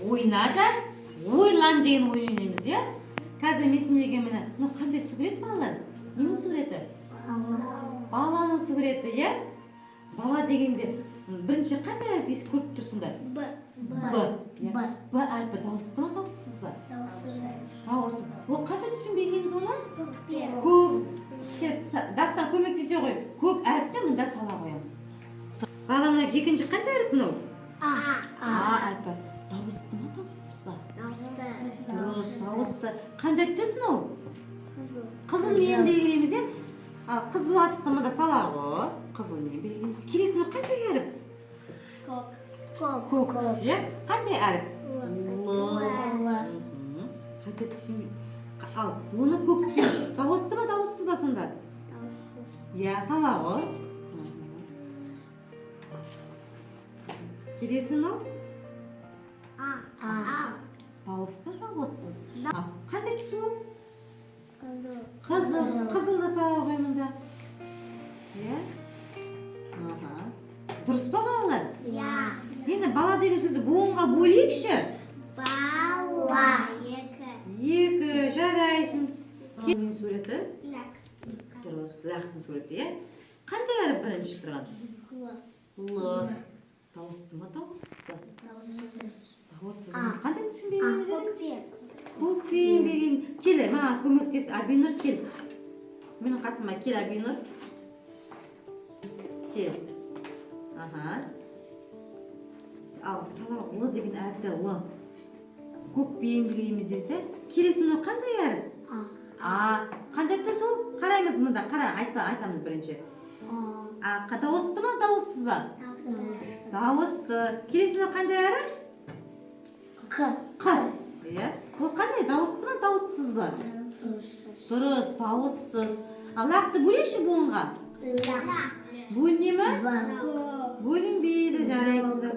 ойна да ойлан деген ойын ойнаймыз, иә? Қазір мен сендерге міне, қандай сурет балалар? Ненің суреті? Баланың суреті, иә? Бала дегенде бірінші қандай әріп көріп тұрсыңдар? Б әрпі дауысты ма, дауыссыз ба? Дауыссыз. Ол қандай түспен белгілейміз оны? Көк. Дастан көмектесе ғой. Көк әріпті мында сала қоямыз. Баламна екінші қандай әріп мынау? А әрпі. Дауысты ма, дауыссыз ба? Дұрыс, дауысты. Қандай түс мынау? Қызылмен белгілейміз, иә? Ал қызыл асты мында сала ғой. Қызылмен белгілейміз. Келесі мына қандай әріп? Көк түс, иә? Қандай әріп? Қандай түспен? Ал оны көк түспен дауысты ма, дауыссыз ба сонда? Иә, сала ғой. Келесі мынау? Дауысты, дауыссыз. Қандай түс ол? Қызыл. Қызылды сала ғой мұнда. Иә? Дұрыс па балалар? Енді бала деген сөзі буынға бөлейікші. Бала. Екі. Жарайсың. Келін суреті? Дұрыс. Лақтың суреті, иә? Қандай әріп бірінші тұрған? Л. Дауысты ма, дауыссыз ба? Дауыссыз. Қандай түспен белгілейміз едік? Көкпен белгілейміз. Кел, маған көмектес. Абинұр, кел. Менің қасыма кел, Абинұр. Кел. Ал сала Л деген әріпті Л. Көкпен белгілейміз деді. Келесі мынау қандай әріп? Қандай түс ол? Қараймыз мұнда. Қара, айтамыз бірінші. Дауысты ма, дауыссыз ба? Дауысты. Келесі мынау қандай әріп? Қ. Ол қандай? Дауысты ма, дауыссыз ба? Дұрыс, дауыссыз. Ал лақты бөлеші буынға? Бөліне ме? Бөлінбейді, жарайсыңдар.